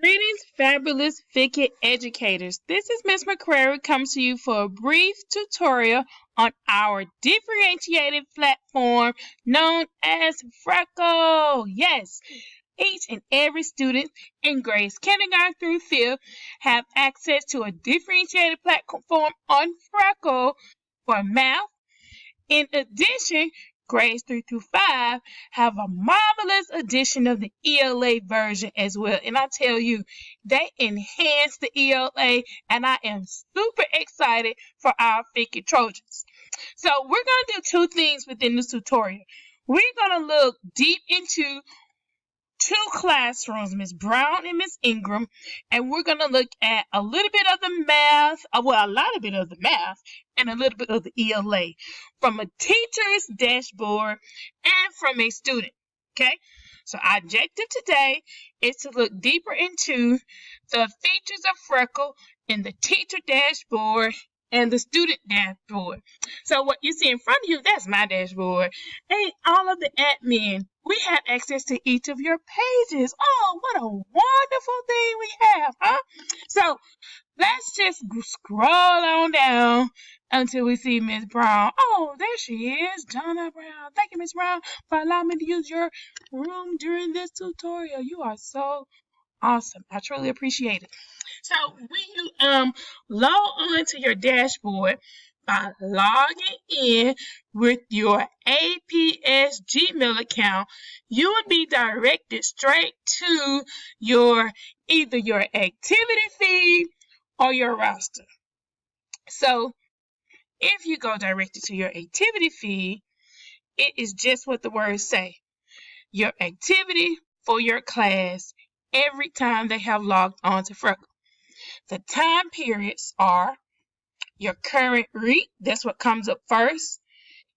Greetings, fabulous Ficket educators. This is Miss McCrary comes to you for a brief tutorial on our differentiated platform known as Freckle. Yes, each and every student in grades kindergarten through fifth have access to a differentiated platform on Freckle for math. In addition, grades 3 through 5 have a marvelous addition of the ELA version as well. And I tell you, they enhance the ELA, and I am super excited for our Ficket Trojans. So we're going to do two things within this tutorial. We're going to look deep into two classrooms, Miss Brown and Miss Ingram, and we're going to look at a little bit of the math, a lot bit of the math, and a little bit of the ELA from a teacher's dashboard and from a student. Okay, so our objective today is to look deeper into the features of Freckle in the teacher dashboard and the student dashboard. So what you see in front of you, that's my dashboard. And all of the admin, we have access to each of your pages. Oh, what a wonderful thing we have, huh? So let's just scroll on down until we see Miss Brown. Oh, there she is, Donna Brown. Thank you, Miss Brown, for allowing me to use your room during this tutorial. You are so awesome. I truly appreciate it. So when you log on to your dashboard by logging in with your APS Gmail account, you will be directed straight to either your activity feed or your roster. So if you go directly to your activity feed, it is just what the words say. Your activity for your class every time they have logged on to Freckle. The time periods are your current week. That's what comes up first.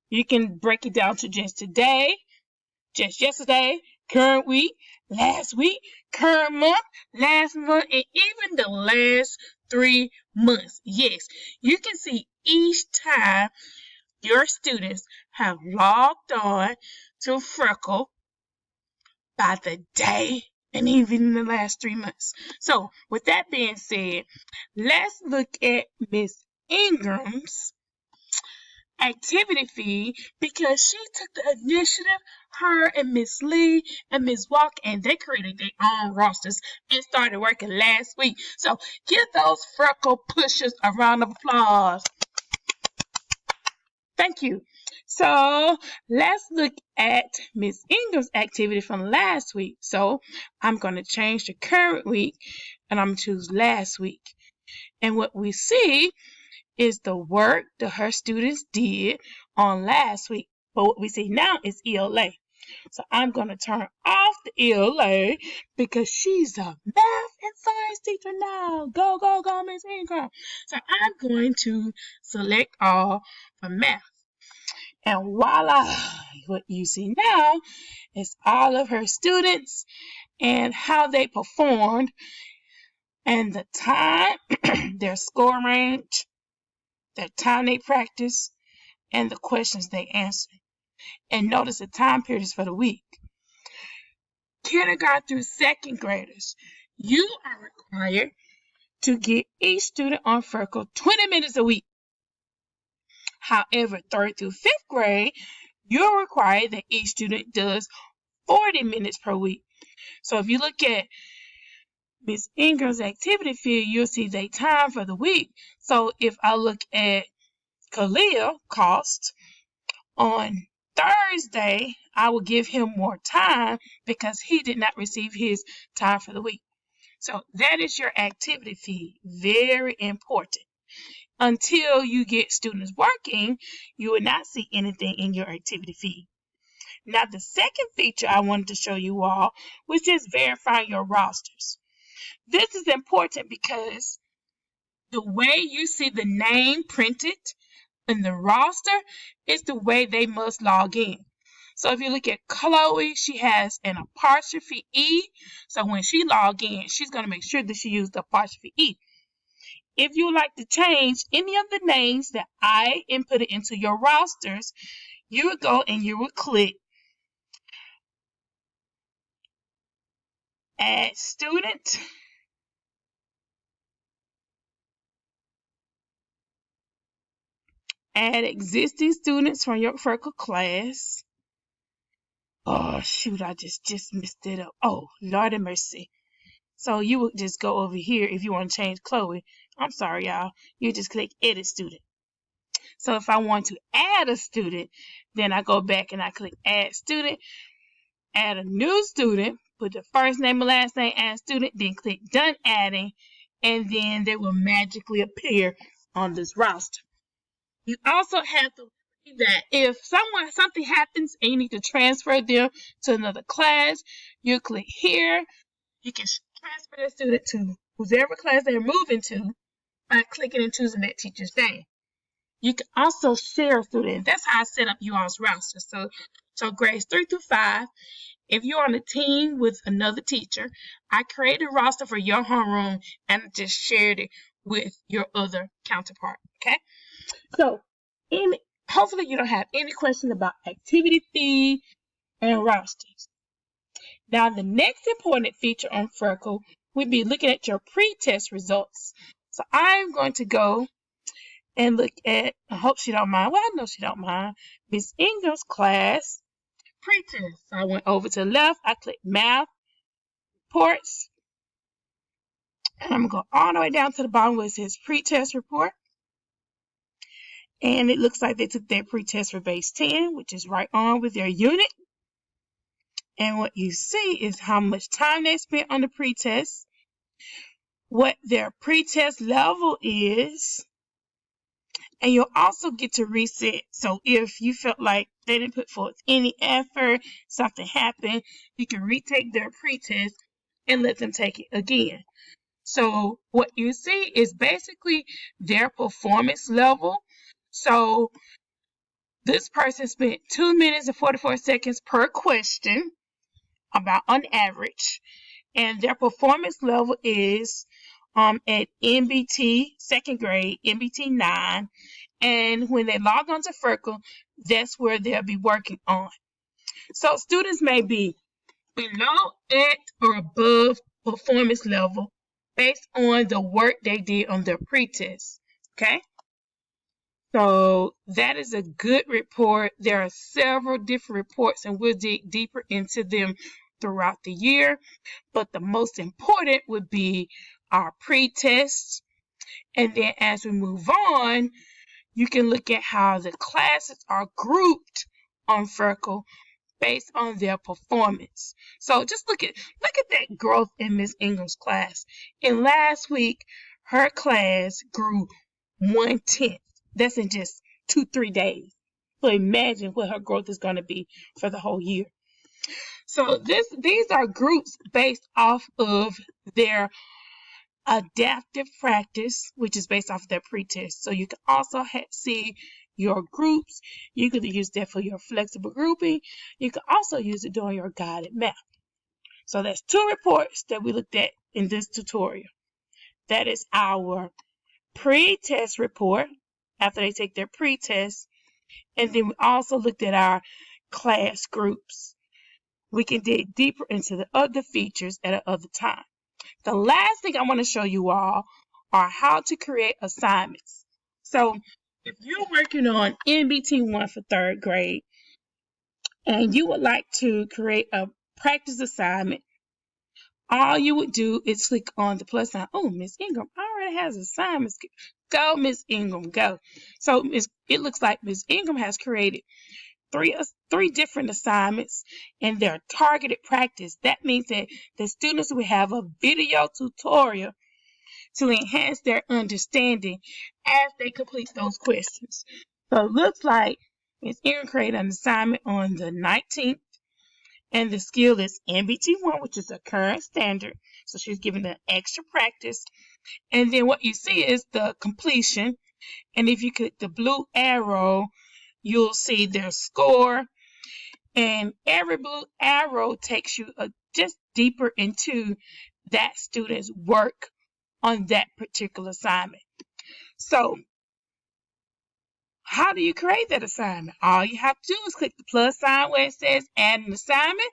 You can break it down to just today, just yesterday, current week, last week, current month, last month, and even the last 3 months. Yes, you can see each time your students have logged on to Freckle by the day and even in the last 3 months. So with that being said, let's look at Miss Ingram's activity feed because she took the initiative, her and Miss Lee and Miss Walker, and they created their own rosters and started working last week. So give those Freckle pushers a round of applause. Thank you. So let's look at Miss Ingram's activity from last week. So I'm going to change the current week and I'm going to choose last week. And what we see is the work that her students did on last week. But what we see now is ELA. So I'm going to turn off the ELA because she's a math and science teacher now. Go, go, go, Miss Ingram. So I'm going to select all for math. And voila, what you see now is all of her students and how they performed and the time, their score range, their time they practiced, and the questions they answered. And notice the time periods for the week. Kindergarten through second graders, you are required to get each student on Freckle 20 minutes a week. However, third through fifth grade, you're required that each student does 40 minutes per week. So if you look at Miss Ingram's activity field, you'll see their time for the week. So if I look at Khalil Cost on Thursday, I will give him more time because he did not receive his time for the week. So that is your activity feed. Very important. Until you get students working, you will not see anything in your activity feed. Now, the second feature I wanted to show you all was just verifying your rosters. This is important because the way you see the name printed in the roster is the way they must log in. So if you look at Chloe, she has an apostrophe E. So when she logs in, she's going to make sure that she uses the apostrophe E. If you would like to change any of the names that I inputted into your rosters, you would go and you would click Add Student. Add existing students from your Freckle class. Oh, shoot, I just messed it up. Oh, Lord have mercy. So you would just go over here if you want to change Chloe. I'm sorry, y'all. You just click Edit Student. So if I want to add a student, then I go back and I click Add Student, add a new student, put the first name and last name, add student, then click Done Adding, and then they will magically appear on this roster. You also have to see that if something happens and you need to transfer them to another class, you click here. You can transfer the student to whoever class they're moving to by clicking and choosing that teacher's name. You can also share a student. That's how I set up you all's roster. So grades 3 through 5. If you're on a team with another teacher, I created a roster for your homeroom and just shared it with your other counterpart. Okay? So hopefully you don't have any questions about activity fee and rosters. Now the next important feature on Freckle would be looking at your pre-test results. So I'm going to go and look at, I hope she don't mind, well I know she don't mind, Miss Ingram's class pre-test. So I went over to the left, I clicked math reports, and I'm going to go all the way down to the bottom where it says pre-test report. And it looks like they took their pre-test for base 10, which is right on with their unit. And what you see is how much time they spent on the pre-test, what their pre-test level is, and you'll also get to reset. So if you felt like they didn't put forth any effort, something happened, you can retake their pre-test and let them take it again. So what you see is basically their performance level. So this person spent 2 minutes and 44 seconds per question, about on average, and their performance level is at NBT second grade, NBT 9, and when they log on to Freckle, that's where they'll be working on. So students may be below, at, or above performance level based on the work they did on their pre-test. Okay? So that is a good report. There are several different reports, and we'll dig deeper into them throughout the year. But the most important would be our pre-tests. And then as we move on, you can look at how the classes are grouped on Freckle based on their performance. So just look at that growth in Miss Ingram's class. In last week, her class grew 1/10. That's in just 2-3 days. So imagine what her growth is going to be for the whole year. So these are groups based off of their adaptive practice, which is based off of their pre-test. So you can also see your groups. You can use that for your flexible grouping. You can also use it during your guided math. So that's 2 reports that we looked at in this tutorial. That is our pre-test report after they take their pre-test. And then we also looked at our class groups. We can dig deeper into the other features at another time. The last thing I want to show you all are how to create assignments. So if you're working on NBT 1 for 3rd grade and you would like to create a practice assignment, all you would do is click on the plus sign. Oh, Miss Ingram already has assignments. Go, Miss Ingram, go. So it looks like Miss Ingram has created three different assignments, and they're targeted practice. That means that the students will have a video tutorial to enhance their understanding as they complete those questions. So it looks like Ms. Erin created an assignment on the 19th, and the skill is NBT1, which is a current standard. So she's giving them extra practice. And then what you see is the completion. And if you click the blue arrow, you'll see their score. And every blue arrow takes you just deeper into that student's work on that particular assignment. So how do you create that assignment? All you have to do is click the plus sign where it says add an assignment.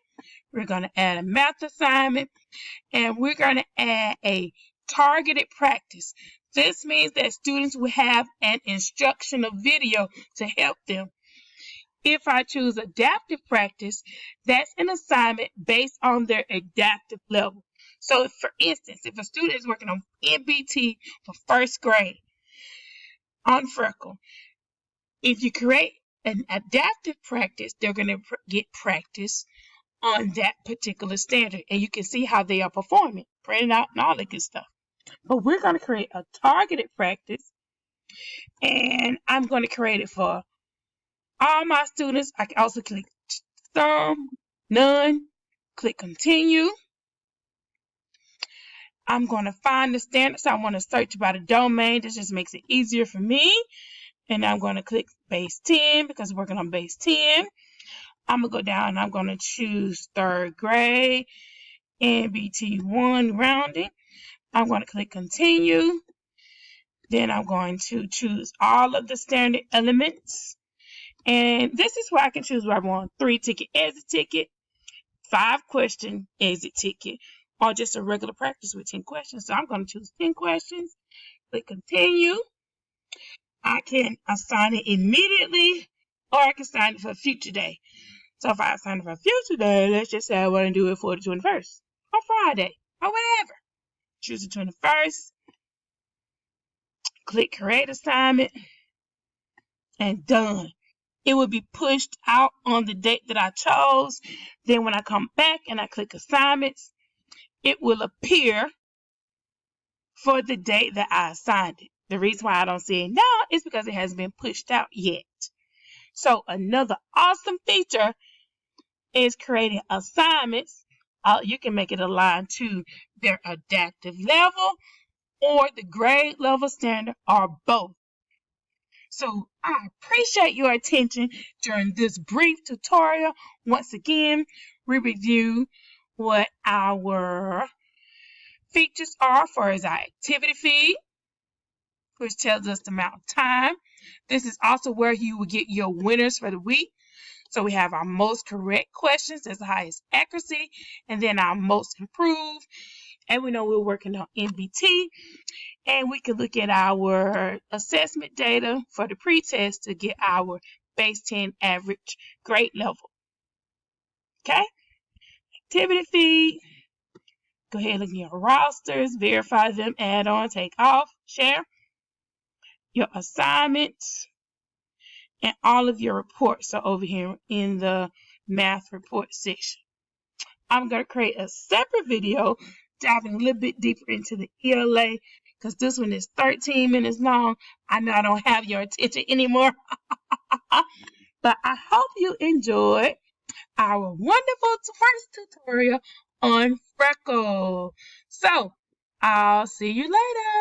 We're going to add a math assignment, and we're going to add a targeted practice. This means that students will have an instructional video to help them. If I choose adaptive practice, that's an assignment based on their adaptive level. So, for instance, if a student is working on MBT for first grade on Freckle, if you create an adaptive practice, they're going to get practice on that particular standard, and you can see how they are performing, printing out and all that good stuff. But we're going to create a targeted practice, and I'm going to create it for all my students. I can also click some, none, click continue. I'm going to find the standards. I want to search by the domain. This just makes it easier for me. And I'm going to click base 10 because we're working on base 10. I'm going to go down and I'm going to choose third grade, NBT1 rounding. I'm going to click continue. Then I'm going to choose all of the standard elements. And this is where I can choose where I want 3 ticket exit ticket, 5 question exit ticket, or just a regular practice with 10 questions. So I'm going to choose 10 questions, click continue. I can assign it immediately, or I can assign it for a future day. So if I assign it for a future day, let's just say I want to do it for the 21st, or Friday, or whatever. Choose the 21st, click create assignment, and done. It will be pushed out on the date that I chose. Then when I come back and I click assignments, it will appear for the date that I assigned it. The reason why I don't see it now is because it hasn't been pushed out yet. So another awesome feature is creating assignments. You can make it align to their adaptive level or the grade level standard, or both. So I appreciate your attention during this brief tutorial. Once again, we review what our features are for our activity feed, which tells us the amount of time. This is also where you will get your winners for the week. So we have our most correct questions, that's the highest accuracy, and then our most improved. And we know we're working on MBT. And we can look at our assessment data for the pretest to get our base 10 average grade level. Okay? Activity feed. Go ahead and look at your rosters, verify them, add on, take off, share. Your assignments, and all of your reports are over here in the math report section. I'm going to create a separate video diving a little bit deeper into the ELA because this one is 13 minutes long. I know I don't have your attention anymore. But I hope you enjoyed our wonderful first tutorial on Freckle. So, I'll see you later.